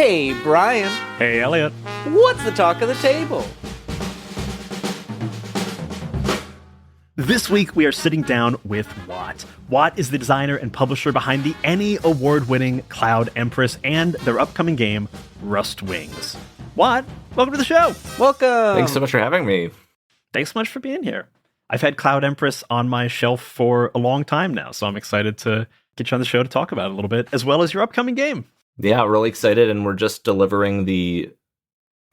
Hey, Brian. Hey, Elliot. What's the talk of the table? This week, we are sitting down with Watt. Watt is the designer and publisher behind the Emmy award-winning Cloud Empress and their upcoming game, Rust Wings. Watt, welcome to the show. Welcome. Thanks so much for having me. Thanks so much for being here. I've had Cloud Empress on my shelf for a long time now, so I'm excited to get you on the show to talk about it a little bit, as well as your upcoming game. Yeah, really excited, and we're just delivering the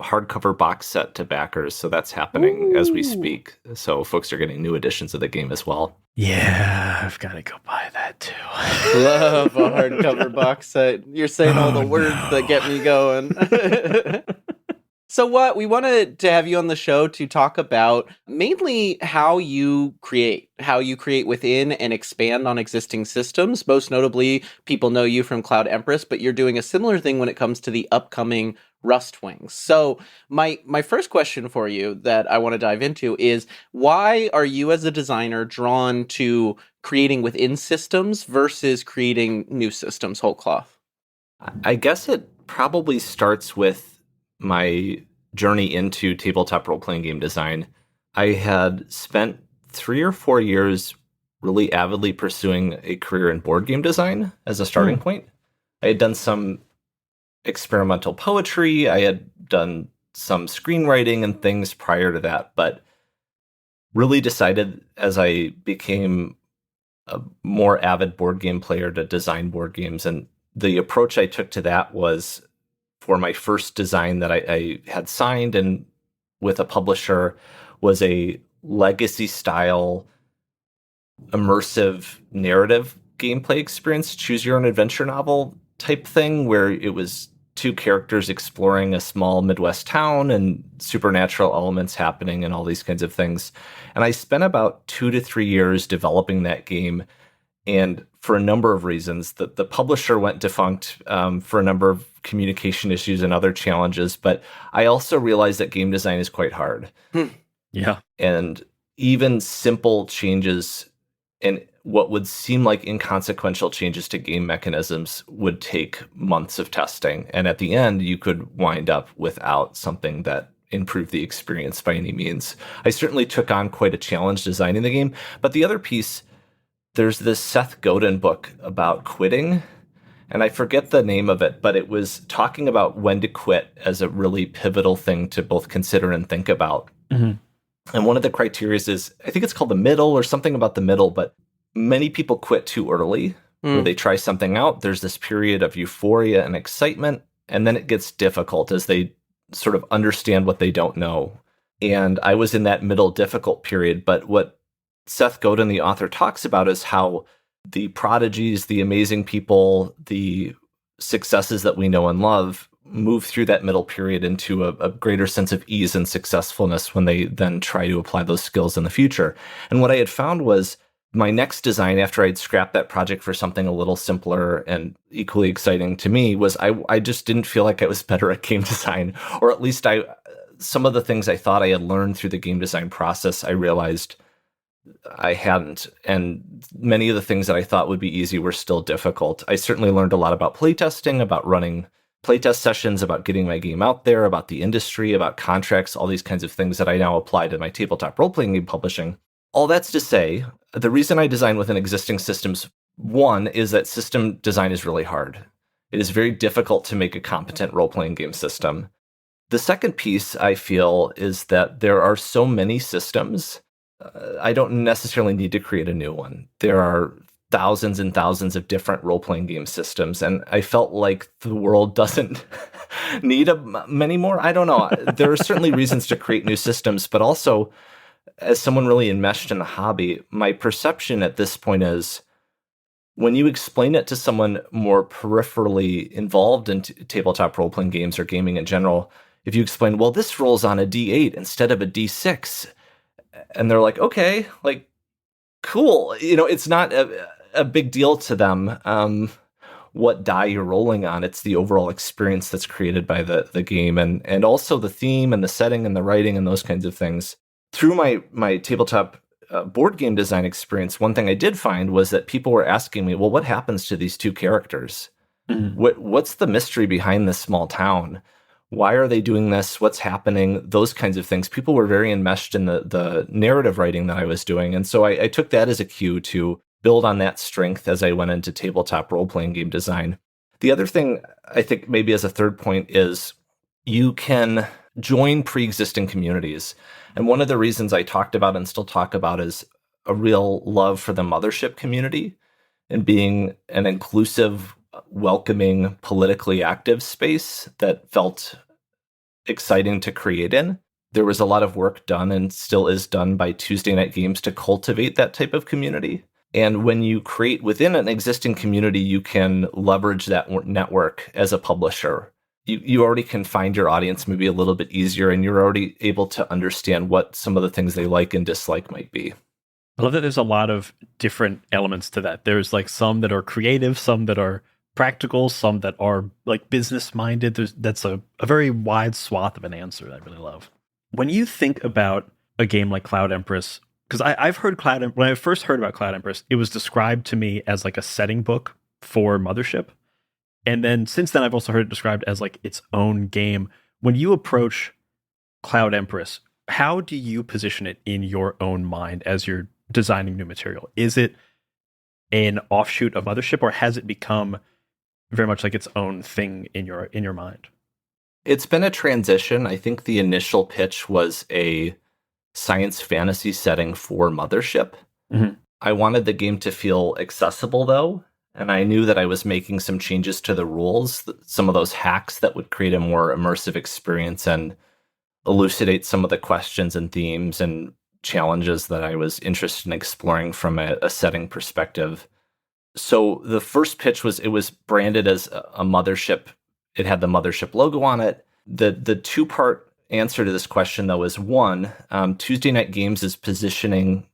hardcover box set to backers, so that's happening as we speak. So folks are getting new editions of the game as well. Yeah, I've got to go buy that too. Love a hardcover box set. You're saying all the words that get me going. So what we wanted to have you on the show to talk about mainly how you create within and expand on existing systems. Most notably, people know you from Cloud Empress, but you're doing a similar thing when it comes to the upcoming Rust Wings. So my first question for you that I want to dive into is, why are you as a designer drawn to creating within systems versus creating new systems whole cloth? I guess it probably starts with my journey into tabletop role-playing game design. I had spent 3 or 4 years really avidly pursuing a career in board game design as a starting point. I had done some experimental poetry. I had done some screenwriting and things prior to that, but really decided as I became a more avid board game player to design board games. And the approach I took to that was, for my first design that I had signed and with a publisher, was a legacy style immersive narrative gameplay experience, choose your own adventure novel type thing, where it was 2 characters exploring a small Midwest town and supernatural elements happening and all these kinds of things. And I spent about 2 to 3 years developing that game. And for a number of reasons, the publisher went defunct for a number of communication issues and other challenges. But I also realized that game design is quite hard. Yeah. And even simple changes and what would seem like inconsequential changes to game mechanisms would take months of testing. And at the end, you could wind up without something that improved the experience by any means. I certainly took on quite a challenge designing the game. But the other piece, there's this Seth Godin book about quitting, and I forget the name of it, but it was talking about when to quit as a really pivotal thing to both consider and think about. Mm-hmm. And one of the criteria is, I think it's called the middle or something about the middle, but many people quit too early, where they try something out. There's this period of euphoria and excitement, and then it gets difficult as they sort of understand what they don't know. And I was in that middle difficult period, but what Seth Godin, the author, talks about is how the prodigies, the amazing people, the successes that we know and love move through that middle period into a greater sense of ease and successfulness when they then try to apply those skills in the future. And what I had found was my next design, after I'd scrapped that project for something a little simpler and equally exciting to me, was I just didn't feel like I was better at game design, or at least some of the things I thought I had learned through the game design process, I realized I hadn't. And many of the things that I thought would be easy were still difficult. I certainly learned a lot about playtesting, about running playtest sessions, about getting my game out there, about the industry, about contracts, all these kinds of things that I now apply to my tabletop role-playing game publishing. All that's to say, the reason I design within existing systems, one, is that system design is really hard. It is very difficult to make a competent role-playing game system. The second piece, I feel, is that there are so many systems, I don't necessarily need to create a new one. There are thousands and thousands of different role-playing game systems, and I felt like the world doesn't need many more. I don't know. There are certainly reasons to create new systems, but also, as someone really enmeshed in the hobby, my perception at this point is, when you explain it to someone more peripherally involved in tabletop role-playing games or gaming in general, if you explain, well, this rolls on a D8 instead of a D6, and they're like, okay, like, cool. It's not a big deal to them what die you're rolling on. It's the overall experience that's created by the game, and also the theme and the setting and the writing and those kinds of things. Through my tabletop board game design experience, one thing I did find was that people were asking me, well, what happens to these 2 characters? What's the mystery behind this small town? Why are they doing this? What's happening? Those kinds of things. People were very enmeshed in the narrative writing that I was doing. And so I took that as a cue to build on that strength as I went into tabletop role-playing game design. The other thing I think maybe as a third point is you can join pre-existing communities. And one of the reasons I talked about and still talk about is a real love for the mothership community and being an inclusive, welcoming, politically active space that felt exciting to create in. There was a lot of work done and still is done by Tuesday Night Games to cultivate that type of community. And when you create within an existing community, you can leverage that network as a publisher. You already can find your audience maybe a little bit easier, and you're already able to understand what some of the things they like and dislike might be. I love that there's a lot of different elements to that. There's like some that are creative, some that are practical, some that are like business minded. That's a very wide swath of an answer that I really love. When you think about a game like Cloud Empress, because I've heard when I first heard about Cloud Empress, it was described to me as like a setting book for Mothership. And then since then, I've also heard it described as like its own game. When you approach Cloud Empress, how do you position it in your own mind as you're designing new material? Is it an offshoot of Mothership, or has it become very much like its own thing in your mind? It's been a transition. I think the initial pitch was a science fantasy setting for Mothership. Mm-hmm. I wanted the game to feel accessible, though, and I knew that I was making some changes to the rules, some of those hacks that would create a more immersive experience and elucidate some of the questions and themes and challenges that I was interested in exploring from a setting perspective. So the first pitch was, it was branded as a Mothership. It had the Mothership logo on it. The two-part answer to this question, though, is one, Tuesday Night Games is positioning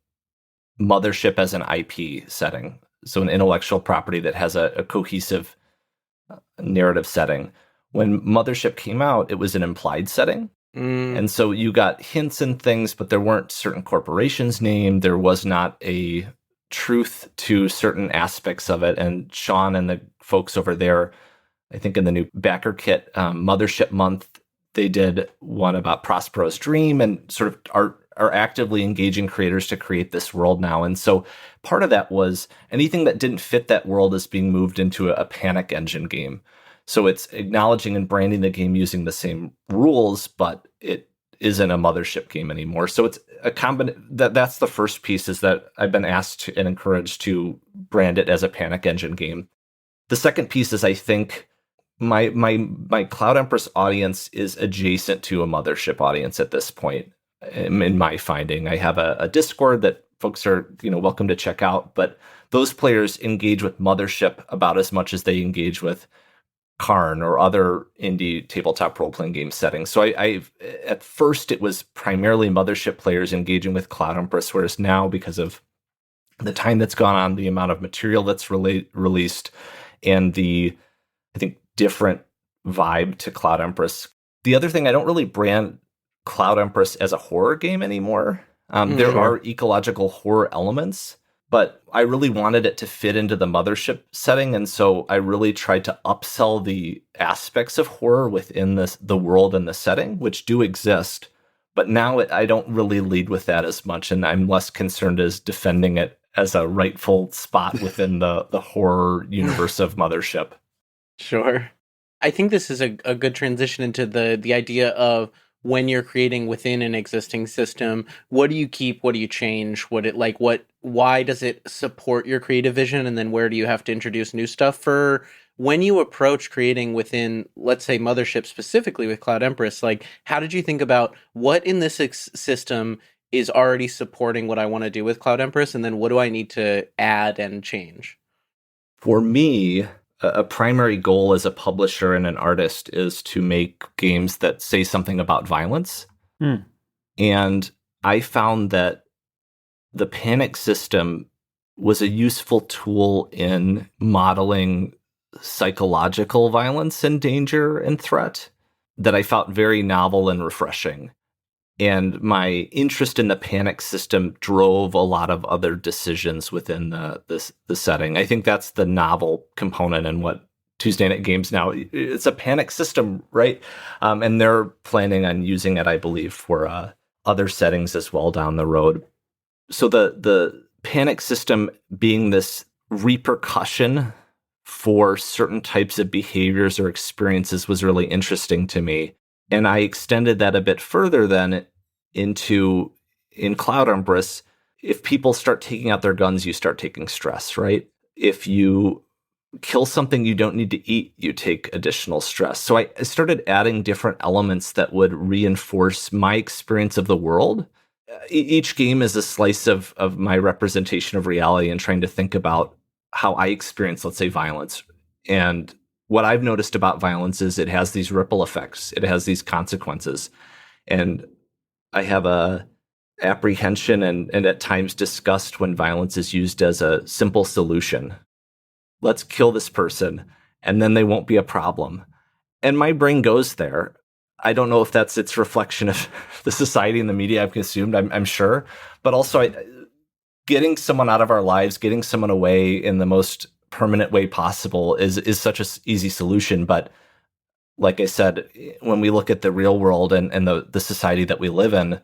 Mothership as an IP setting, so an intellectual property that has a cohesive narrative setting. When Mothership came out, it was an implied setting. And so you got hints and things, but there weren't certain corporations named. There was not a truth to certain aspects of it. And Sean and the folks over there, I think in the new backer kit, Mothership Month, they did one about Prospero's Dream and sort of are actively engaging creators to create this world now. And so part of that was anything that didn't fit that world is being moved into a Panic Engine game. So it's acknowledging and branding the game using the same rules, but it isn't a Mothership game anymore. So it's a that's the first piece, is that I've been asked to, and encouraged to, brand it as a Panic Engine game. The second piece is, I think my Cloud Empress audience is adjacent to a Mothership audience at this point. In my finding, I have a Discord that folks are welcome to check out, but those players engage with Mothership about as much as they engage with Karn or other indie tabletop role-playing game settings. So I at first it was primarily Mothership players engaging with Cloud Empress, whereas now, because of the time that's gone on, the amount of material that's released, and the, I think, different vibe to Cloud Empress. The other thing, I don't really brand Cloud Empress as a horror game anymore. There are ecological horror elements, but I really wanted it to fit into the Mothership setting, and so I really tried to upsell the aspects of horror within the world and the setting, which do exist. But now I don't really lead with that as much, and I'm less concerned as defending it as a rightful spot within the horror universe of Mothership. Sure. I think this is a good transition into the idea of, when you're creating within an existing system, what do you keep? What do you change? Why does it support your creative vision? And then where do you have to introduce new stuff? For when you approach creating within, let's say, Mothership specifically with Cloud Empress, how did you think about what in this system is already supporting what I want to do with Cloud Empress? And then what do I need to add and change? For me, a primary goal as a publisher and an artist is to make games that say something about violence. And I found that the panic system was a useful tool in modeling psychological violence and danger and threat that I felt very novel and refreshing. And my interest in the panic system drove a lot of other decisions within the setting. I think that's the novel component and what Tuesday Night Games now. It's a panic system, right? And they're planning on using it, I believe, for other settings as well down the road. So the panic system being this repercussion for certain types of behaviors or experiences was really interesting to me. And I extended that a bit further then into, in Cloud Empress, if people start taking out their guns, you start taking stress, right? If you kill something you don't need to eat, you take additional stress. So I started adding different elements that would reinforce my experience of the world. Each game is a slice of my representation of reality and trying to think about how I experience, let's say, violence. And what I've noticed about violence is it has these ripple effects. It has these consequences. And I have a apprehension and at times disgust when violence is used as a simple solution. Let's kill this person, and then they won't be a problem. And my brain goes there. I don't know if that's its reflection of the society and the media I've consumed, I'm sure. But also, getting someone out of our lives, getting someone away in the most permanent way possible is such an easy solution. But like I said, when we look at the real world and the society that we live in,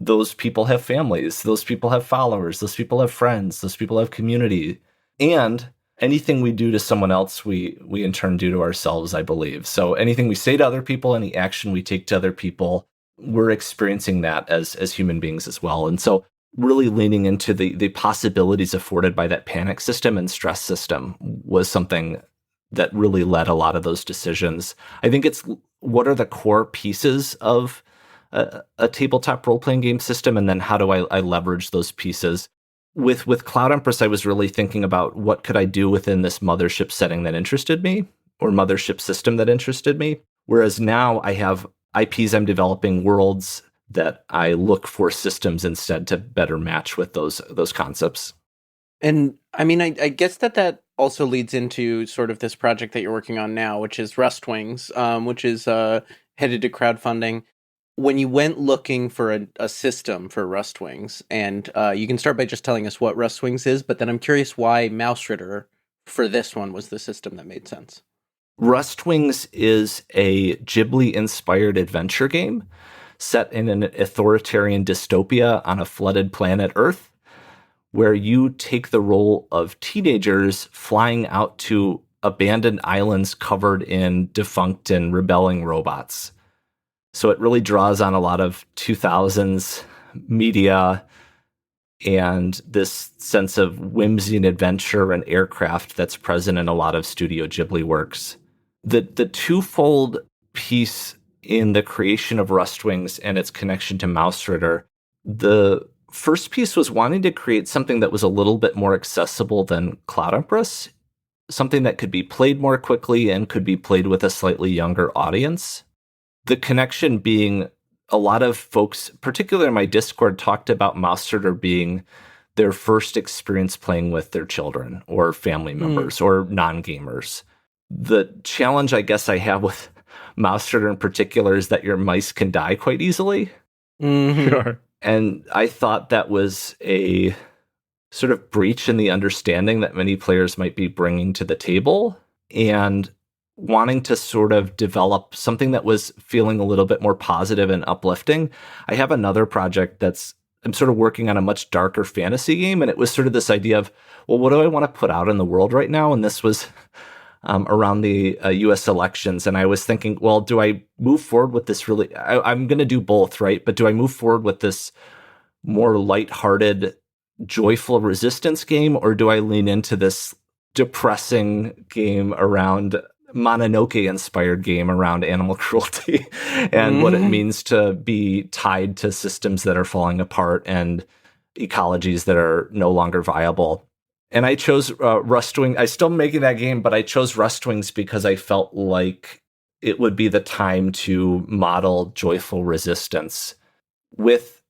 those people have families, those people have followers, those people have friends, those people have community. And anything we do to someone else, we in turn do to ourselves, I believe. So anything we say to other people, any action we take to other people, we're experiencing that as human beings as well. And so really leaning into the possibilities afforded by that panic system and stress system was something that really led a lot of those decisions. I think it's what are the core pieces of a tabletop role-playing game system, and then how do I leverage those pieces? With Cloud Empress, I was really thinking about what could I do within this mothership setting that interested me, or mothership system that interested me. Whereas now I have IPs I'm developing, worlds that I look for systems instead to better match with those concepts. And I mean, I guess that also leads into sort of this project that you're working on now, which is Rust Wings, which is headed to crowdfunding. When you went looking for a system for Rust Wings, and you can start by just telling us what Rust Wings is, but then I'm curious why Mouse Ritter for this one was the system that made sense. Rust Wings is a Ghibli-inspired adventure game set in an authoritarian dystopia on a flooded planet Earth, where you take the role of teenagers flying out to abandoned islands covered in defunct and rebelling robots. So it really draws on a lot of 2000s media and this sense of whimsy and adventure and aircraft that's present in a lot of Studio Ghibli works. The twofold piece in the creation of Rust Wings and its connection to Mouse Ritter, the first piece was wanting to create something that was a little bit more accessible than Cloud Empress, something that could be played more quickly and could be played with a slightly younger audience. The connection being a lot of folks, particularly in my Discord, talked about Mouse Ritter being their first experience playing with their children or family members or non-gamers. The challenge I guess I have with Mouse Ritter in particular is that your mice can die quite easily. Mm-hmm. Sure. And I thought that was a sort of breach in the understanding that many players might be bringing to the table, and wanting to sort of develop something that was feeling a little bit more positive and uplifting. I have another project I'm sort of working on a much darker fantasy game, and it was sort of this idea of, well, what do I want to put out in the world right now? And this was around the U.S. elections, and I was thinking, well, do I move forward with this really? I'm going to do both, right? But do I move forward with this more lighthearted, joyful resistance game, or do I lean into this depressing game around Mononoke-inspired game around animal cruelty and what it means to be tied to systems that are falling apart and ecologies that are no longer viable? And I chose Rust Wings. I'm still making that game, but I chose Rust Wings because I felt like it would be the time to model joyful resistance. With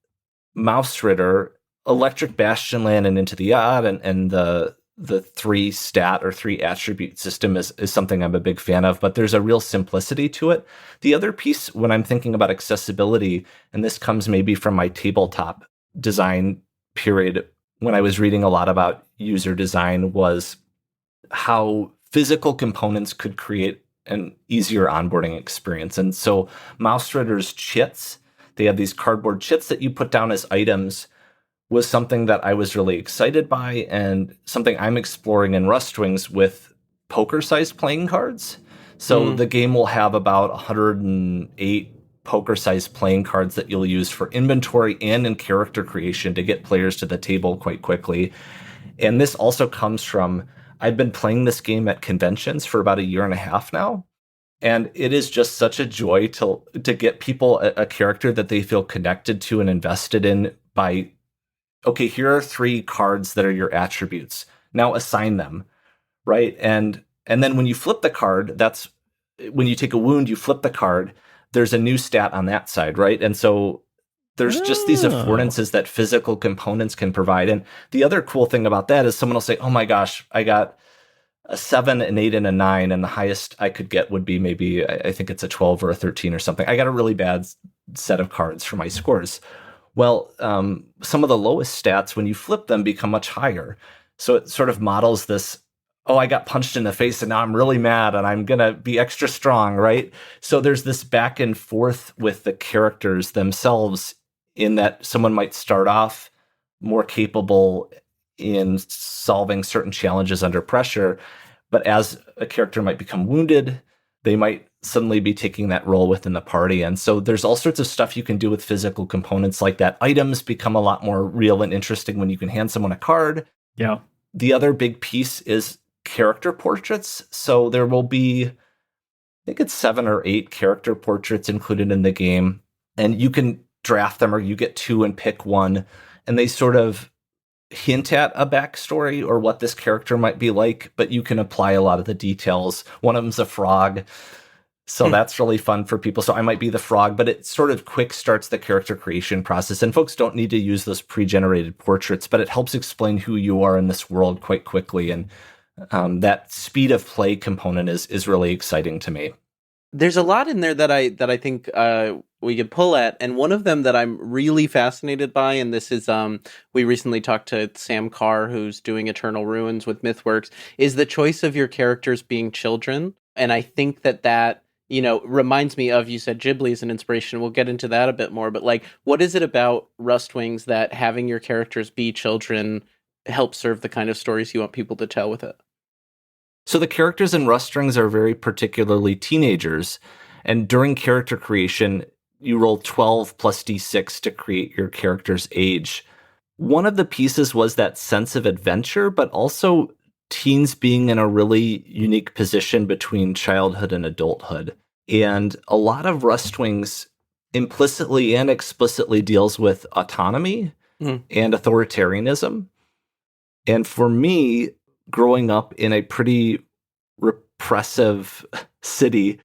Mouse Ritter, Electric Bastionland and Into the Odd and the 3-stat or 3-attribute system is something I'm a big fan of, but there's a real simplicity to it. The other piece, when I'm thinking about accessibility, and this comes maybe from my tabletop design period, when I was reading a lot about user design, was how physical components could create an easier onboarding experience. And so Mouse Ritter's chits, they have these cardboard chits that you put down as items, was something that I was really excited by and something I'm exploring in Rustwings with poker-sized playing cards. So the game will have about 108 poker-sized playing cards that you'll use for inventory and in character creation to get players to the table quite quickly. And this also comes from, I've been playing this game at conventions for about a year and a half now. And it is just such a joy to get people a character that they feel connected to and invested in by, okay, here are 3 cards that are your attributes. Now assign them, right? And then when you flip the card, that's when you take a wound, you flip the card, there's a new stat on that side, right? And so there's just these affordances that physical components can provide. And the other cool thing about that is someone will say, oh my gosh, I got a 7, an 8, and a 9, and the highest I could get would be maybe, I think it's a 12 or a 13 or something. I got a really bad set of cards for my scores. Well, some of the lowest stats, when you flip them, become much higher. So it sort of models this, oh, I got punched in the face and now I'm really mad and I'm going to be extra strong, right? So there's this back and forth with the characters themselves in that someone might start off more capable in solving certain challenges under pressure, but as a character might become wounded, they might suddenly be taking that role within the party. And so there's all sorts of stuff you can do with physical components like that. Items become a lot more real and interesting when you can hand someone a card. Yeah. The other big piece is character portraits. So there will be, I think it's 7 or 8 character portraits included in the game. And you can draft them or you get 2 and pick one. And they sort of hint at a backstory or what this character might be like, but you can apply a lot of the details. One of them's a frog. So that's really fun for people. So I might be the frog, but it sort of quick starts the character creation process. And folks don't need to use those pre-generated portraits, but it helps explain who you are in this world quite quickly. And that speed of play component is really exciting to me. There's a lot in there that I think we could pull at, and one of them that I'm really fascinated by, and this is we recently talked to Sam Carr, who's doing Eternal Ruins with MythWorks, is the choice of your characters being children. And I think that reminds me of, you said Ghibli is an inspiration. We'll get into that a bit more, but like, what is it about Rustwings that having your characters be children helps serve the kind of stories you want people to tell with it? So the characters in Rustwings are very particularly teenagers, and during character creation, you roll 12 plus d6 to create your character's age. One of the pieces was that sense of adventure, but also teens being in a really unique position between childhood and adulthood. And a lot of Rustwings implicitly and explicitly deals with autonomy and authoritarianism. And for me, growing up in a pretty repressive city,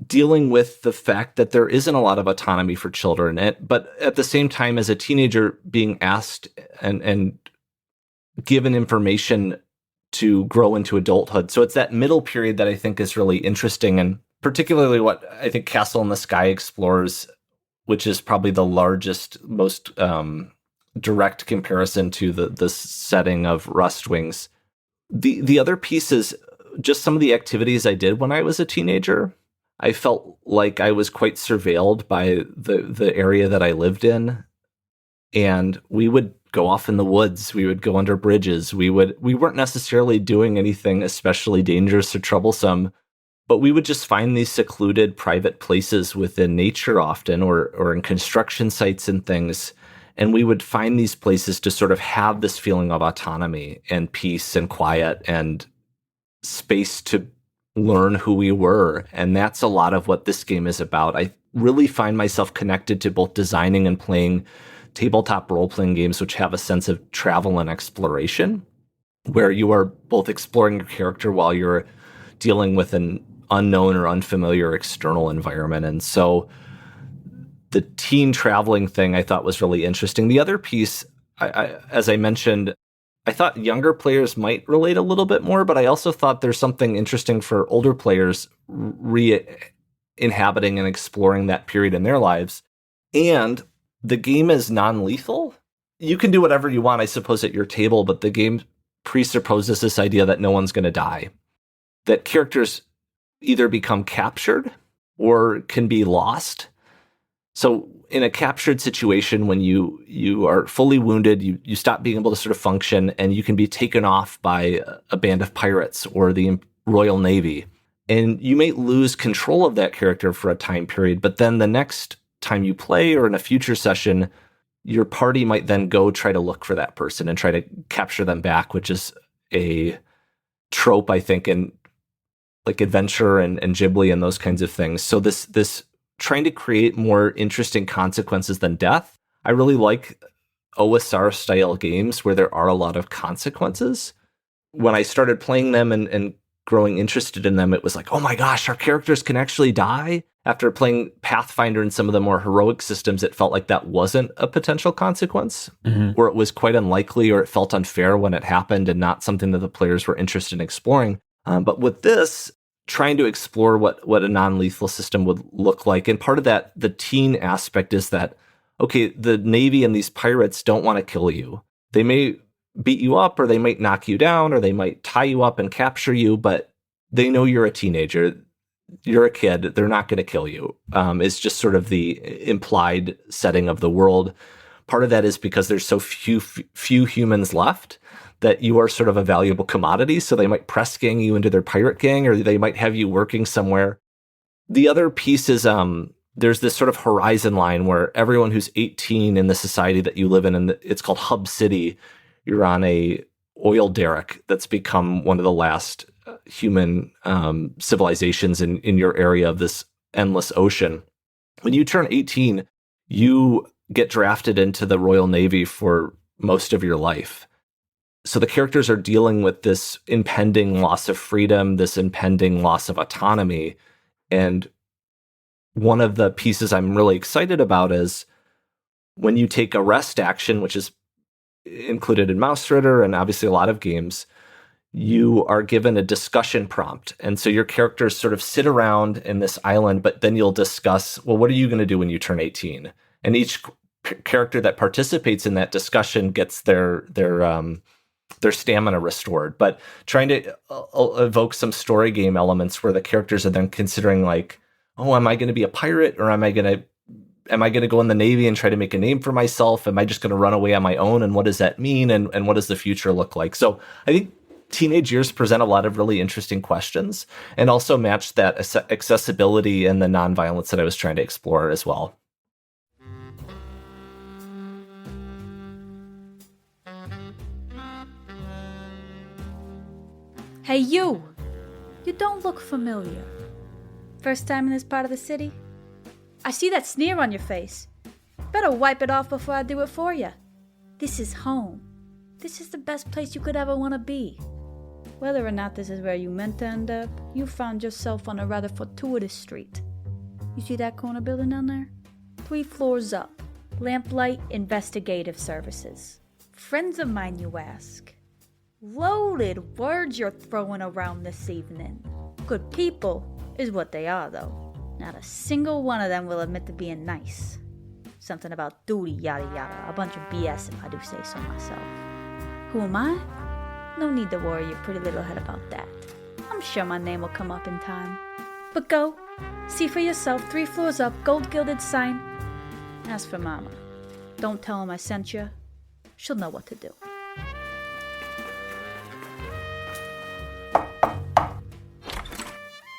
dealing with the fact that there isn't a lot of autonomy for children, but at the same time, as a teenager, being asked and given information to grow into adulthood. So it's that middle period that I think is really interesting, and particularly what I think Castle in the Sky explores, which is probably the largest, most direct comparison to the setting of Rustwings. The other piece is just some of the activities I did when I was a teenager. I felt like I was quite surveilled by the area that I lived in. And we would go off in the woods. We would go under bridges. We weren't necessarily doing anything especially dangerous or troublesome, but we would just find these secluded private places within nature often, or in construction sites and things. And we would find these places to sort of have this feeling of autonomy and peace and quiet and space to learn who we were. And that's a lot of what this game is about. I really find myself connected to both designing and playing tabletop role-playing games which have a sense of travel and exploration, where you are both exploring your character while you're dealing with an unknown or unfamiliar external environment. And so the teen traveling thing I thought was really interesting. The other piece, as I mentioned, I thought younger players might relate a little bit more, but I also thought there's something interesting for older players re-inhabiting and exploring that period in their lives. And the game is non-lethal. You can do whatever you want, I suppose, at your table, but the game presupposes this idea that no one's going to die. that characters either become captured or can be lost. So in a captured situation, when you are fully wounded, you stop being able to sort of function, and you can be taken off by a band of pirates or the Royal Navy. And you may lose control of that character for a time period, but then the next time you play or in a future session, your party might then go try to look for that person and try to capture them back, which is a trope, I think, in like adventure and Ghibli and those kinds of things. So this trying to create more interesting consequences than death. I really like OSR style games where there are a lot of consequences. When I started playing them and growing interested in them, it was like, oh my gosh, our characters can actually die. After playing Pathfinder and some of the more heroic systems, it felt like that wasn't a potential consequence, or it was quite unlikely, or it felt unfair when it happened and not something that the players were interested in exploring. But with this, trying to explore what a non-lethal system would look like. And part of that, the teen aspect, is that, okay, the Navy and these pirates don't want to kill you. They may beat you up, or they might knock you down, or they might tie you up and capture you, but they know you're a teenager. You're a kid. They're not going to kill you. It's just sort of the implied setting of the world. Part of that is because there's so few humans left that you are sort of a valuable commodity. So they might press gang you into their pirate gang, or they might have you working somewhere. The other piece is there's this sort of horizon line where everyone who's 18 in the society that you live in, and it's called Hub City, you're on a oil derrick that's become one of the last human civilizations in your area of this endless ocean. When you turn 18, you get drafted into the Royal Navy for most of your life. So the characters are dealing with this impending loss of freedom, this impending loss of autonomy. And one of the pieces I'm really excited about is when you take a rest action, which is included in Mouse Ritter and obviously a lot of games, you are given a discussion prompt. And so your characters sort of sit around in this island, but then you'll discuss, well, what are you going to do when you turn 18? And each character that participates in that discussion gets their stamina restored, but trying to evoke some story game elements where the characters are then considering like, oh, am I going to be a pirate, or am I going to go in the Navy and try to make a name for myself? Am I just going to run away on my own? And what does that mean? And what does the future look like? So I think teenage years present a lot of really interesting questions, and also match that accessibility and the nonviolence that I was trying to explore as well. Hey, you! You don't look familiar. First time in this part of the city? I see that sneer on your face. Better wipe it off before I do it for you. This is home. This is the best place you could ever want to be. Whether or not this is where you meant to end up, you found yourself on a rather fortuitous street. You see that corner building down there? 3 floors up. Lamplight Investigative Services. Friends of mine, you ask? Loaded words you're throwing around this evening. Good people is what they are, though. Not a single one of them will admit to being nice. Something about duty, yada yada. A bunch of BS if I do say so myself. Who am I? No need to worry your pretty little head about that. I'm sure my name will come up in time. But go, see for yourself, 3 floors up, gold-gilded sign. As for Mama, don't tell him I sent you. She'll know what to do.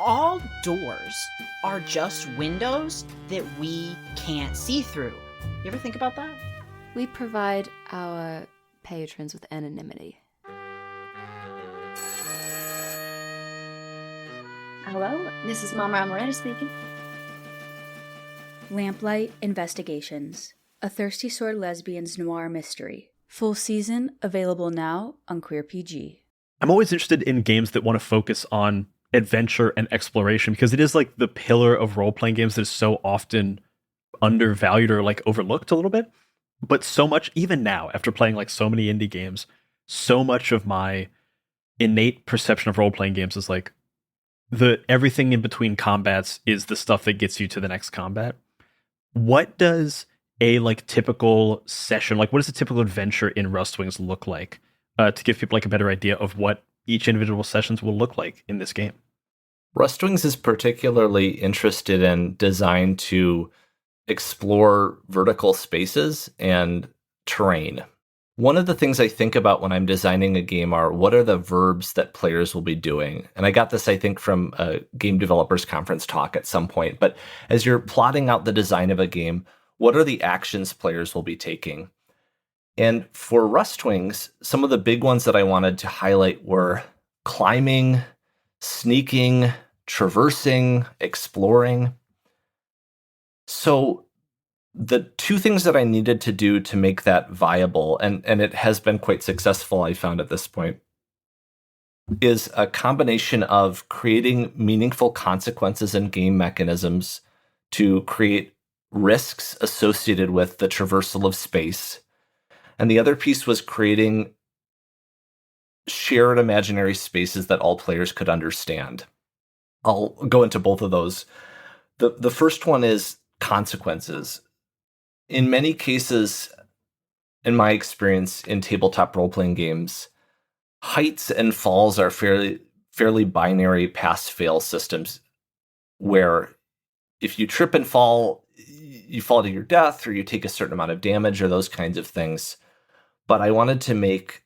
All doors are just windows that we can't see through. You ever think about that? We provide our patrons with anonymity. Hello, this is Mama Amaretta speaking. Lamplight Investigations, a Thirsty Sword Lesbian's noir mystery. Full season available now on Queer PG. I'm always interested in games that want to focus on adventure and exploration, because it is like the pillar of role-playing games that is so often undervalued or like overlooked a little bit. But so much, even now, after playing like so many indie games, so much of my innate perception of role-playing games is like everything in between combats is the stuff that gets you to the next combat. What does a like typical session, like what does a typical adventure in Rust Wings look like, to give people like a better idea of what each individual sessions will look like in this game. Rustwings is particularly interested in design to explore vertical spaces and terrain. One of the things I think about when I'm designing a game are what are the verbs that players will be doing? And I got this, I think, from a game developers conference talk at some point. But as you're plotting out the design of a game, what are the actions players will be taking? And for Rustwings, some of the big ones that I wanted to highlight were climbing, sneaking, traversing, exploring. So the two things that I needed to do to make that viable, and it has been quite successful, I found at this point, is a combination of creating meaningful consequences and game mechanisms to create risks associated with the traversal of space. And the other piece was creating shared imaginary spaces that all players could understand. I'll go into both of those. The first one is consequences. In many cases, in my experience in tabletop role-playing games, heights and falls are fairly binary pass-fail systems where if you trip and fall, you fall to your death or you take a certain amount of damage or those kinds of things. But I wanted to make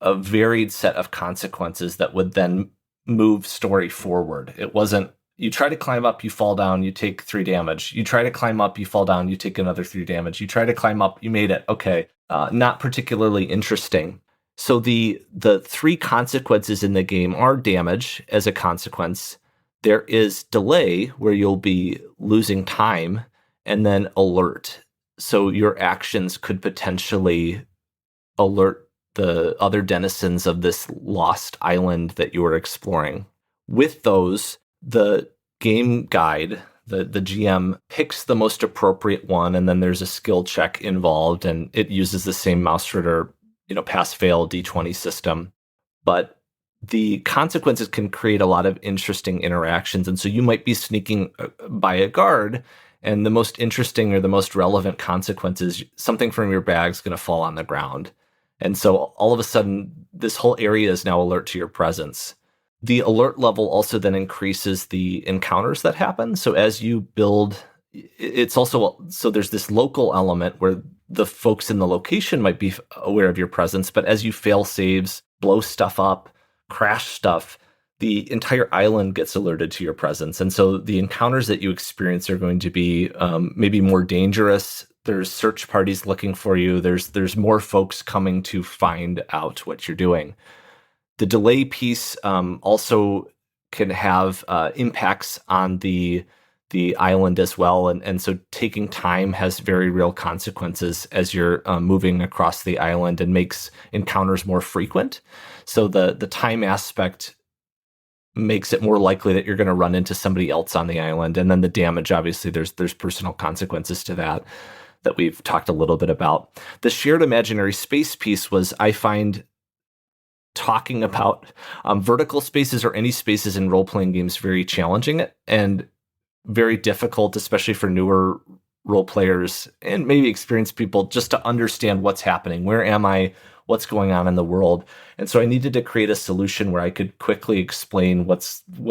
a varied set of consequences that would then move story forward. It wasn't, you try to climb up, you fall down, you take 3 damage. You try to climb up, you fall down, you take another 3 damage. You try to climb up, you made it. Okay. Not particularly interesting. So the 3 consequences in the game are damage as a consequence. There is delay where you'll be losing time, and then alert. So your actions could potentially alert the other denizens of this lost island that you are exploring. With those, the game guide, the GM picks the most appropriate one, and then there's a skill check involved, and it uses the same mouse ritter, pass-fail D20 system. But the consequences can create a lot of interesting interactions, and so you might be sneaking by a guard, and the most interesting or the most relevant consequence is something from your bag is going to fall on the ground. And so all of a sudden, this whole area is now alert to your presence. The alert level also then increases the encounters that happen. So as you build, it's also, so there's this local element where the folks in the location might be aware of your presence, but as you fail saves, blow stuff up, crash stuff, the entire island gets alerted to your presence. And so the encounters that you experience are going to be maybe more dangerous. There's search parties looking for you. There's more folks coming to find out what you're doing. The delay piece also can have impacts on the island as well. And so taking time has very real consequences as you're moving across the island and makes encounters more frequent. So the time aspect makes it more likely that you're going to run into somebody else on the island. And then the damage, obviously, there's personal consequences to that we've talked a little bit about. The shared imaginary space piece was, I find, talking about vertical spaces or any spaces in role-playing games very challenging and very difficult, especially for newer role players and maybe experienced people, just to understand what's happening. Where am I? What's going on in the world? And so I needed to create a solution where I could quickly explain what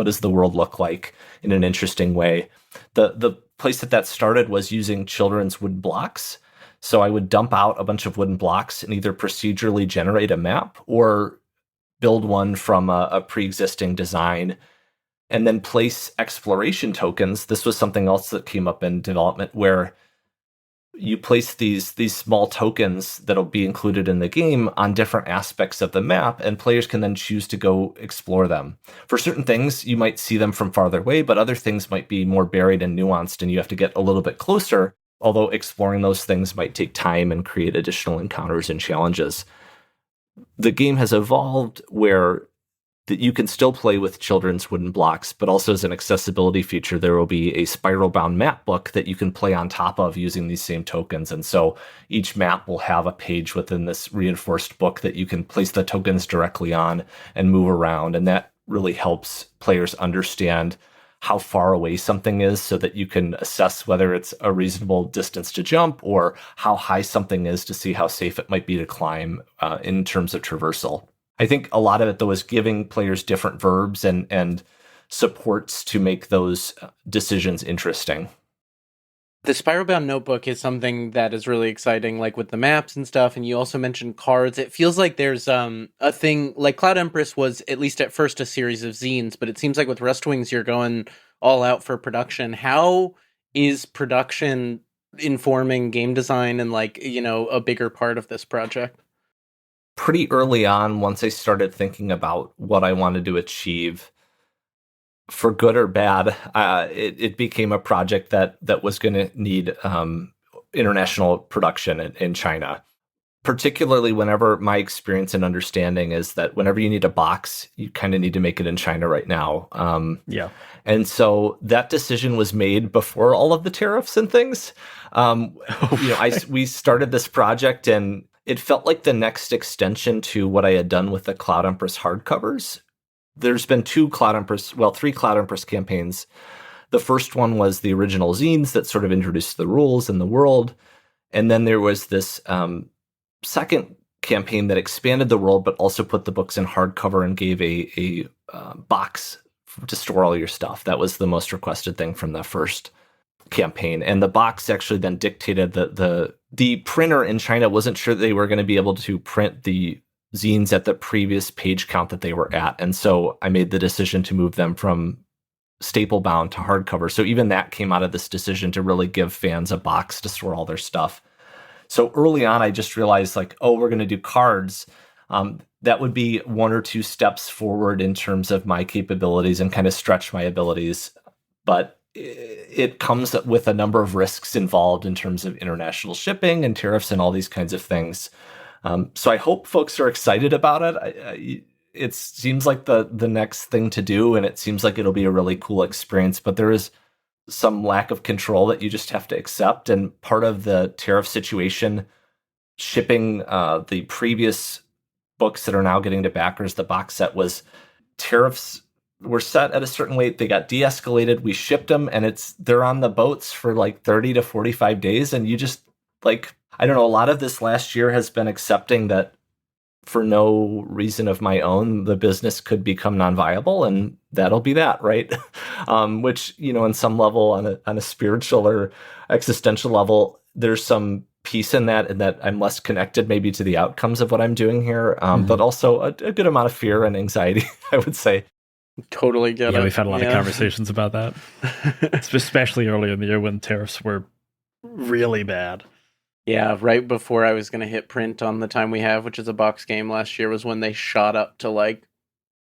does the world look like in an interesting way. The place that started was using children's wooden blocks. So I would dump out a bunch of wooden blocks and either procedurally generate a map or build one from a pre-existing design, and then place exploration tokens. This was something else that came up in development, where you place these small tokens that'll be included in the game on different aspects of the map, and players can then choose to go explore them. For certain things, you might see them from farther away, but other things might be more buried and nuanced, and you have to get a little bit closer, although exploring those things might take time and create additional encounters and challenges. The game has evolved where that you can still play with children's wooden blocks, but also as an accessibility feature, there will be a spiral-bound map book that you can play on top of using these same tokens. And so each map will have a page within this reinforced book that you can place the tokens directly on and move around. And that really helps players understand how far away something is so that you can assess whether it's a reasonable distance to jump or how high something is to see how safe it might be to climb in terms of traversal. I think a lot of it, though, is giving players different verbs and supports to make those decisions interesting. The Spiral-bound notebook is something that is really exciting, like with the maps and stuff, and you also mentioned cards. It feels like there's a thing, like Cloud Empress was, at least at first, a series of zines, but it seems like with Rust Wings, you're going all out for production. How is production informing game design and, like, you know, a bigger part of this project? Pretty early on, once I started thinking about what I wanted to achieve, for good or bad, it became a project that was going to need international production in China. Particularly whenever my experience and understanding is that whenever you need a box, you kind of need to make it in China right now. Yeah. And so that decision was made before all of the tariffs and things. We started this project, and it felt like the next extension to what I had done with the Cloud Empress hardcovers. There's been three Cloud Empress campaigns. The first one was the original zines that sort of introduced the rules and the world. And then there was this second campaign that expanded the world, but also put the books in hardcover and gave a box to store all your stuff. That was the most requested thing from the first campaign. And the box actually then dictated that the printer in China wasn't sure they were going to be able to print the zines at the previous page count that they were at. And so I made the decision to move them from staple bound to hardcover. So even that came out of this decision to really give fans a box to store all their stuff. So early on, I just realized, like, oh, we're going to do cards. That would be one or two steps forward in terms of my capabilities and kind of stretch my abilities. But it comes with a number of risks involved in terms of international shipping and tariffs and all these kinds of things. So I hope folks are excited about it. It seems like the next thing to do, and it seems like it'll be a really cool experience, but there is some lack of control that you just have to accept. And part of the tariff situation, shipping the previous books that are now getting to backers, the box set, was tariffs were set at a certain weight. They got de-escalated. We shipped them, and they're on the boats for like 30 to 45 days. And you just, like, I don't know, a lot of this last year has been accepting that for no reason of my own, the business could become non-viable, and that'll be that, right? Which, you know, on some level, on a spiritual or existential level, there's some peace in that, and that I'm less connected maybe to the outcomes of what I'm doing here, but also a good amount of fear and anxiety, I would say. Totally get it. Yeah, we've had a lot of conversations about that, especially earlier in the year when tariffs were really bad. Yeah, right before I was going to hit print on The Time We Have, which is a box game last year, was when they shot up to like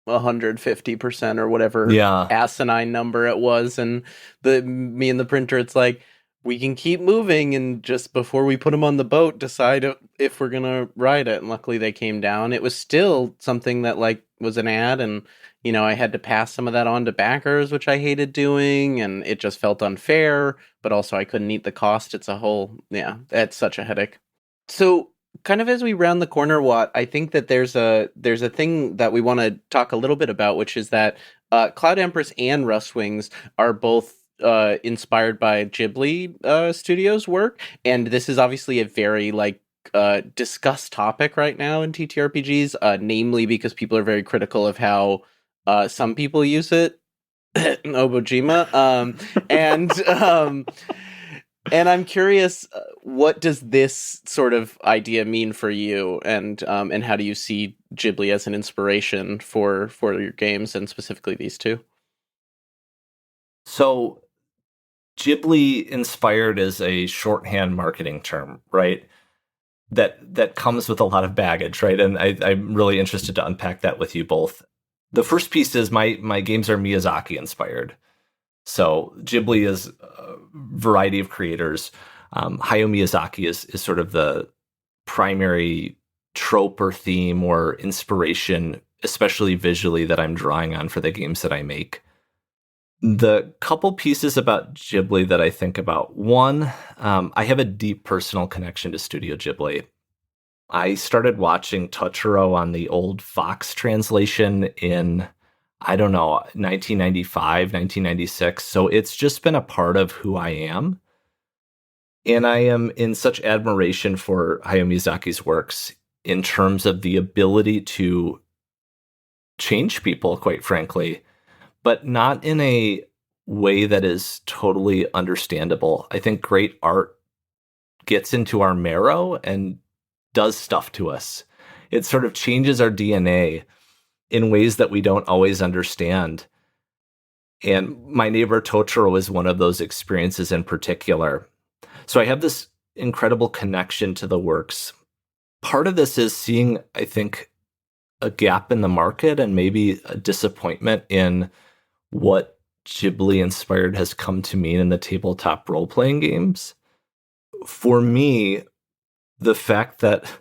150% or whatever asinine number it was. And me and the printer, it's like, we can keep moving, and just before we put them on the boat, decide if we're going to ride it. And luckily they came down. It was still something that, like, was an ad, and, you know, I had to pass some of that on to backers, which I hated doing, and it just felt unfair, but also I couldn't eat the cost. It's it's such a headache. So kind of as we round the corner, Watt, I think that there's a thing that we want to talk a little bit about, which is that Cloud Empress and Rust Wings are both inspired by Ghibli Studios work, and this is obviously a very, like, discussed topic right now in TTRPGs, namely because people are very critical of how some people use it, Obojima, and I'm curious, what does this sort of idea mean for you, and how do you see Ghibli as an inspiration for your games, and specifically these two? So Ghibli-inspired is a shorthand marketing term, right? That comes with a lot of baggage, right? And I'm really interested to unpack that with you both. The first piece is my games are Miyazaki-inspired. So Ghibli is a variety of creators. Hayao Miyazaki is sort of the primary trope or theme or inspiration, especially visually, that I'm drawing on for the games that I make. The couple pieces about Ghibli that I think about. One, I have a deep personal connection to Studio Ghibli. I started watching Totoro on the old Fox translation in, 1995, 1996. So it's just been a part of who I am. And I am in such admiration for Hayao Miyazaki's works in terms of the ability to change people, quite frankly, but not in a way that is totally understandable. I think great art gets into our marrow and does stuff to us. It sort of changes our DNA in ways that we don't always understand. And My Neighbor Totoro is one of those experiences in particular. So I have this incredible connection to the works. Part of this is seeing, I think, a gap in the market and maybe a disappointment in what Ghibli-inspired has come to mean in the tabletop role-playing games. For me, the fact that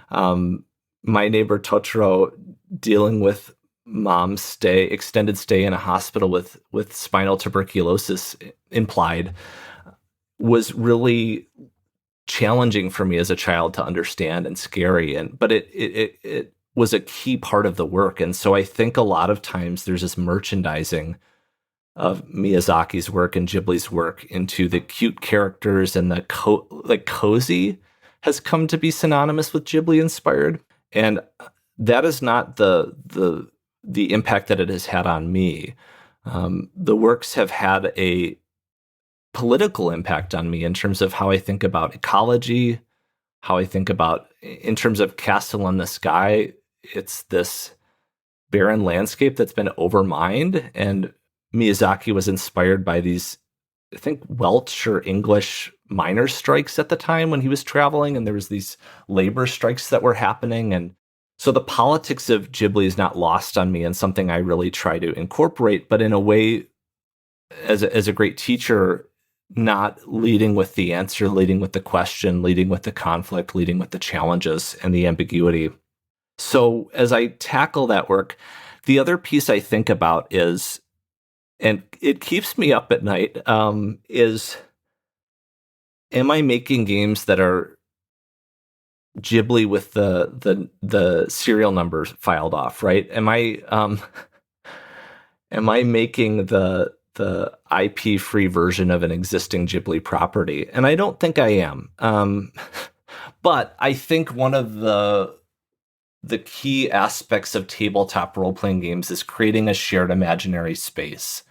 My Neighbor Totoro dealing with mom's extended stay in a hospital with spinal tuberculosis implied was really challenging for me as a child to understand and scary. But it was a key part of the work. And so I think a lot of times there's this merchandising of Miyazaki's work and Ghibli's work into the cute characters, and the cozy has come to be synonymous with Ghibli-inspired. And that is not the impact that it has had on me. The works have had a political impact on me in terms of how I think about ecology, how I think about, in terms of Castle in the Sky, it's this barren landscape that's been overmined, and Miyazaki was inspired by these, I think, Welsh or English miners' strikes at the time when he was traveling, and there was these labor strikes that were happening. And so the politics of Ghibli is not lost on me, and something I really try to incorporate, but in a way, as a great teacher, not leading with the answer, leading with the question, leading with the conflict, leading with the challenges and the ambiguity. So as I tackle that work, the other piece I think about is, and it keeps me up at night, is, am I making games that are Ghibli with the serial numbers filed off, right? Am I making the IP-free version of an existing Ghibli property? And I don't think I am. But I think one of the key aspects of tabletop role-playing games is creating a shared imaginary space.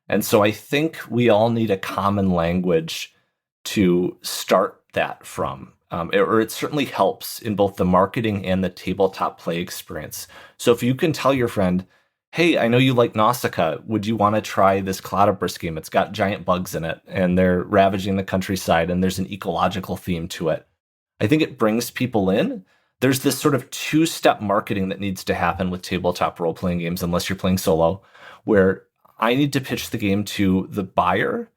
And so I think we all need a common language to start that from. Or it certainly helps in both the marketing and the tabletop play experience. So if you can tell your friend, hey, I know you like Nausicaa, would you want to try this Cloud Empress game? It's got giant bugs in it, and they're ravaging the countryside, and there's an ecological theme to it. I think it brings people in. There's this sort of two-step marketing that needs to happen with tabletop role-playing games, unless you're playing solo, where I need to pitch the game to the buyer,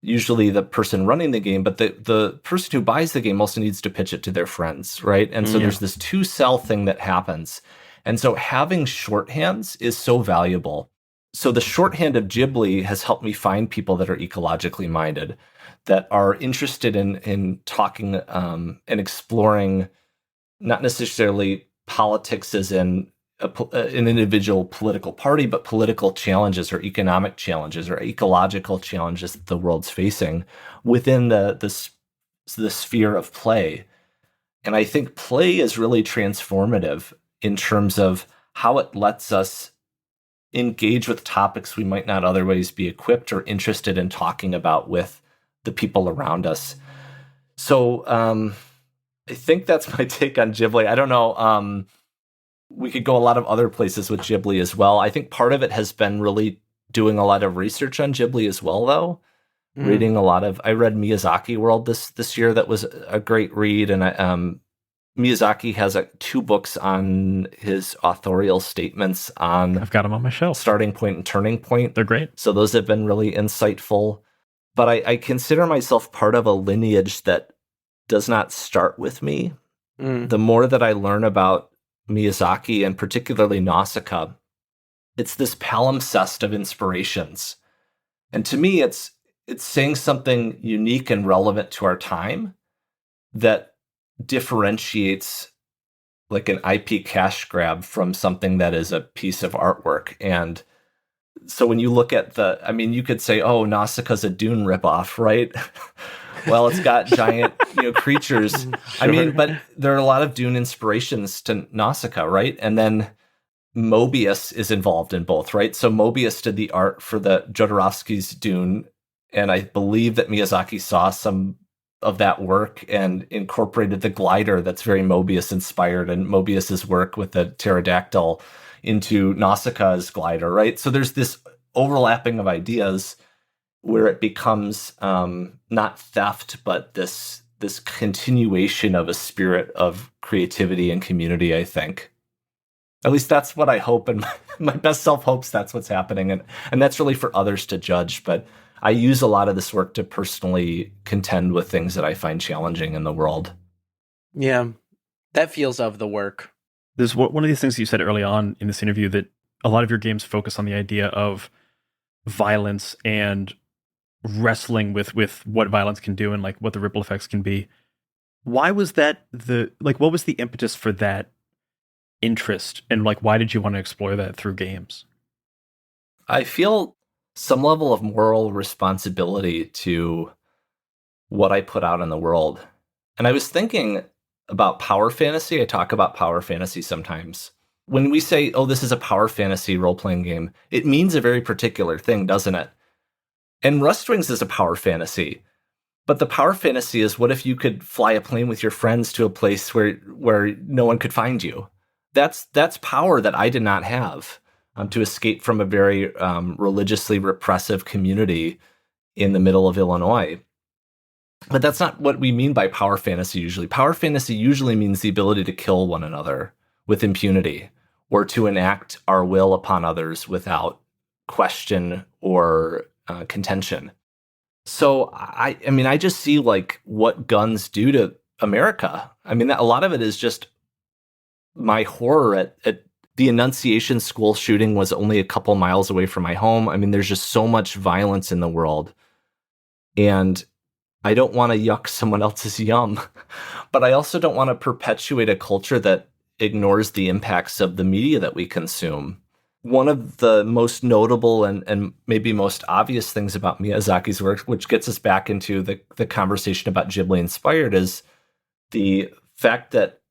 usually the person running the game, but the person who buys the game also needs to pitch it to their friends, right? And so there's this two-sell thing that happens. And so having shorthands is so valuable. So the shorthand of Ghibli has helped me find people that are ecologically minded, that are interested in talking and exploring not necessarily politics as in an individual political party, but political challenges or economic challenges or ecological challenges that the world's facing within the sphere of play. And I think play is really transformative in terms of how it lets us engage with topics we might not otherwise be equipped or interested in talking about with the people around us. So I think that's my take on Ghibli. I don't know. We could go a lot of other places with Ghibli as well. I think part of it has been really doing a lot of research on Ghibli as well, though. Reading a lot of, I read Miyazaki World this year. That was a great read. And Miyazaki has 2 books on his authorial statements on, I've got them on my shelf, Starting Point and Turning Point. They're great. So those have been really insightful. But I consider myself part of a lineage that does not start with me. The more that I learn about Miyazaki, and particularly Nausicaa, it's this palimpsest of inspirations. And to me, it's saying something unique and relevant to our time that differentiates like an IP cash grab from something that is a piece of artwork. And so when you look at you could say, oh, Nausicaa's a Dune ripoff, right? Well, it's got giant, creatures. Sure. But there are a lot of Dune inspirations to Nausicaa, right? And then Mobius is involved in both, right? So Mobius did the art for the Jodorowsky's Dune, and I believe that Miyazaki saw some of that work and incorporated the glider that's very Mobius inspired, and Mobius's work with the pterodactyl into Nausicaa's glider, right? So there's this overlapping of ideas where it becomes not theft, but this continuation of a spirit of creativity and community, I think. At least that's what I hope, and my best self hopes that's what's happening, and that's really for others to judge. But I use a lot of this work to personally contend with things that I find challenging in the world. Yeah, that feels of the work. There's one of these things you said early on in this interview, that a lot of your games focus on the idea of violence and wrestling with what violence can do and like what the ripple effects can be. Why was that what was the impetus for that interest, and like why did you want to explore that through games? I feel some level of moral responsibility to what I put out in the world. And I was thinking about power fantasy. I talk about power fantasy sometimes. When we say, oh, this is a power fantasy role-playing game, it means a very particular thing, doesn't it? And Rust Wings is a power fantasy. But the power fantasy is, what if you could fly a plane with your friends to a place where no one could find you? That's power that I did not have, to escape from a very religiously repressive community in the middle of Illinois. But that's not what we mean by power fantasy usually. Power fantasy usually means the ability to kill one another with impunity, or to enact our will upon others without question or contention. So I mean, I just see like what guns do to America. I mean, a lot of it is just my horror at the Annunciation school shooting was only a couple miles away from my home. I mean, there's just so much violence in the world, and I don't want to yuck someone else's yum, but I also don't want to perpetuate a culture that ignores the impacts of the media that we consume. One of the most notable and maybe most obvious things about Miyazaki's work, which gets us back into the conversation about Ghibli-inspired, is the fact that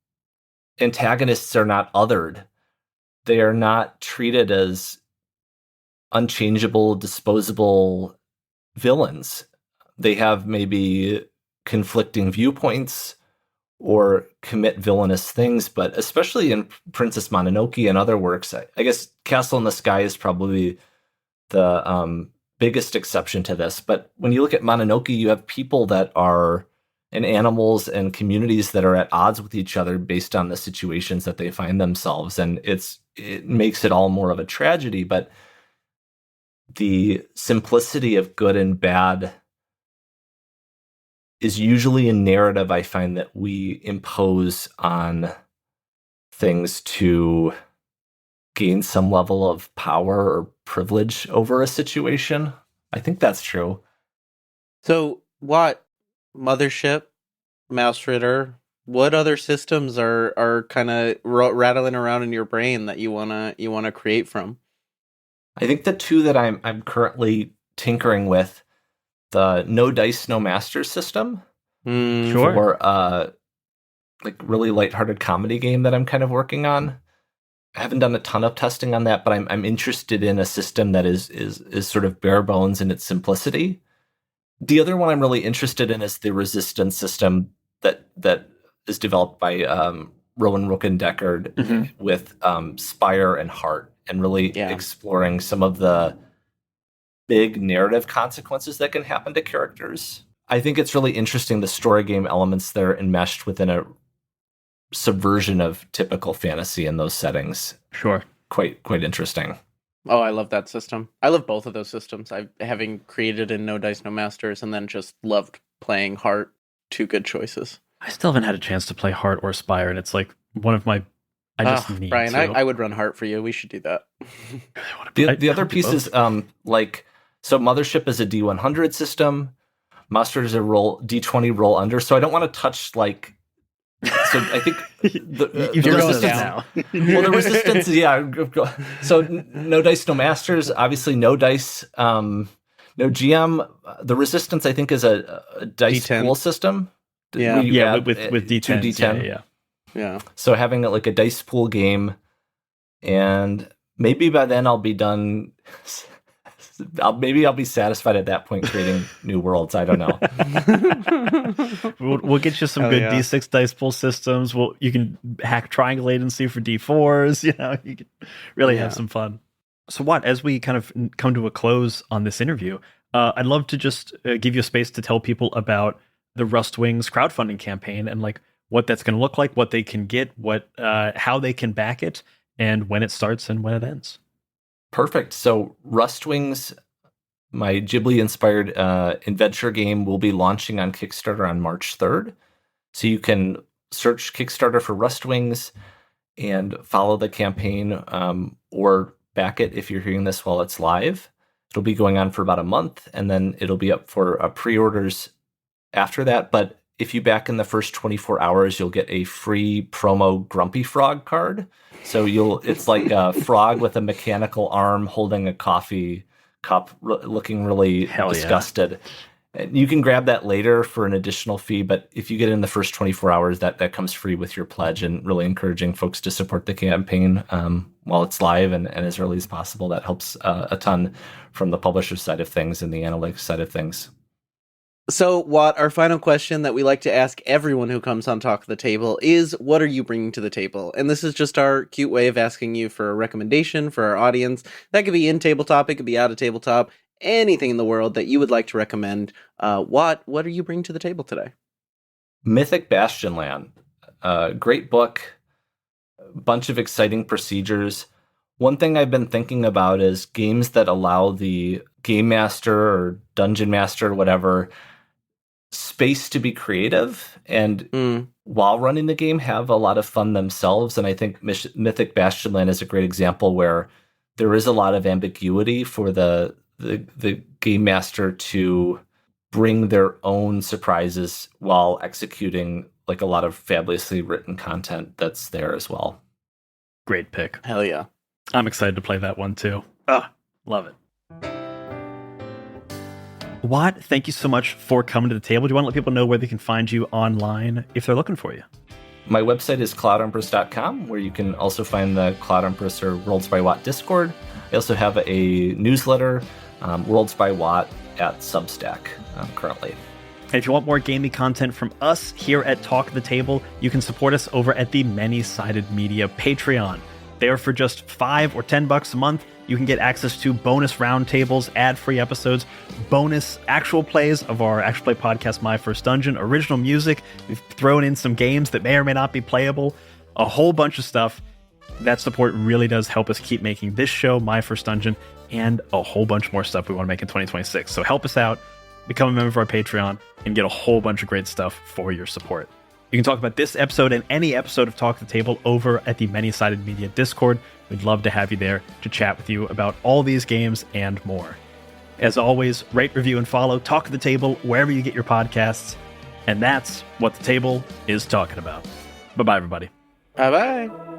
antagonists are not othered. They are not treated as unchangeable, disposable villains. They have maybe conflicting viewpoints or commit villainous things, but especially in Princess Mononoke and other works, I guess Castle in the Sky is probably the biggest exception to this. But when you look at Mononoke, you have people that are, and animals and communities that are at odds with each other based on the situations that they find themselves. And it makes it all more of a tragedy, but the simplicity of good and bad is usually a narrative I find that we impose on things to gain some level of power or privilege over a situation. I think that's true. So what, Mothership, Mouse Ritter, what other systems are kind of rattling around in your brain that you wanna create from? I think the two that I'm currently tinkering with, the No Dice, No Masters system, Sure. for like really lighthearted comedy game that I'm kind of working on. I haven't done a ton of testing on that, but I'm interested in a system that is sort of bare bones in its simplicity. The other one I'm really interested in is the Resistance system that is developed by Rowan Rooken-Deckard with Spire and Heart, and really exploring some of the big narrative consequences that can happen to characters. I think it's really interesting, the story game elements there enmeshed within a subversion of typical fantasy in those settings. Sure. Quite interesting. Oh, I love that system. I love both of those systems. Having created in No Dice, No Masters, and then just loved playing Heart. Two good choices. I still haven't had a chance to play Heart or Spire, and it's like one of my. I just need Brian, to. I would run Heart for you. We should do that. The other piece is so Mothership is a D100 system. Mustard is a D20 roll under. So I don't want to touch like. So I think the resistance now. Well, the resistance, yeah. So No Dice, No Masters. Obviously, no dice, no GM. The resistance, I think, is a dice D10 pool system. Yeah, with D10. D10. Yeah. So having like a dice pool game And maybe by then I'll be done. Maybe I'll be satisfied at that point creating new worlds. I don't know. We'll get you some good D6 dice pool systems. You can hack triangulate and see for D4s. You can really have some fun. So Watt, as we kind of come to a close on this interview, I'd love to just give you a space to tell people about the Rustwings crowdfunding campaign and like what that's going to look like, what they can get, how they can back it, and when it starts and when it ends. Perfect. So Rustwings, my Ghibli-inspired adventure game, will be launching on Kickstarter on March 3rd. So you can search Kickstarter for Rustwings and follow the campaign or back it if you're hearing this while it's live. It'll be going on for about a month, and then it'll be up for pre-orders after that. But if you back in the first 24 hours, you'll get a free promo Grumpy Frog card. So it's like a frog with a mechanical arm holding a coffee cup, looking really disgusted. And you can grab that later for an additional fee, but if you get in the first 24 hours, that comes free with your pledge, and really encouraging folks to support the campaign while it's live and as early as possible. That helps a ton from the publisher side of things and the analytics side of things. So, Watt, our final question that we like to ask everyone who comes on Talk of the Table is, what are you bringing to the table? And this is just our cute way of asking you for a recommendation for our audience. That could be in tabletop, it could be out of tabletop, anything in the world that you would like to recommend. Watt, what are you bringing to the table today? Mythic Bastionland. Great book, a bunch of exciting procedures. One thing I've been thinking about is games that allow the game master or dungeon master or whatever space to be creative and while running the game have a lot of fun themselves. And I think Mythic Bastionland is a great example where there is a lot of ambiguity for the game master to bring their own surprises while executing like a lot of fabulously written content that's there as well. Great pick. Hell yeah. I'm excited to play that one too. Love it. Watt, thank you so much for coming to the table. Do you want to let people know where they can find you online if they're looking for you? My website is cloudempress.com, where you can also find the Cloud Empress or Worlds by Watt Discord. I also have a newsletter, Worlds by Watt, at Substack currently. And if you want more gaming content from us here at Talk the Table, you can support us over at the Many-Sided Media Patreon. There for just $5 or $10 a month, you can get access to bonus roundtables, ad-free episodes, bonus actual plays of our actual play podcast, My First Dungeon, original music. We've thrown in some games that may or may not be playable, a whole bunch of stuff. That support really does help us keep making this show, My First Dungeon, and a whole bunch more stuff we want to make in 2026. So help us out, become a member of our Patreon, and get a whole bunch of great stuff for your support. You can talk about this episode and any episode of Talk the Table over at the Many-Sided Media Discord. We'd love to have you there to chat with you about all these games and more. As always, rate, review, and follow Talk the Table wherever you get your podcasts. And that's what the table is talking about. Bye-bye, everybody. Bye-bye.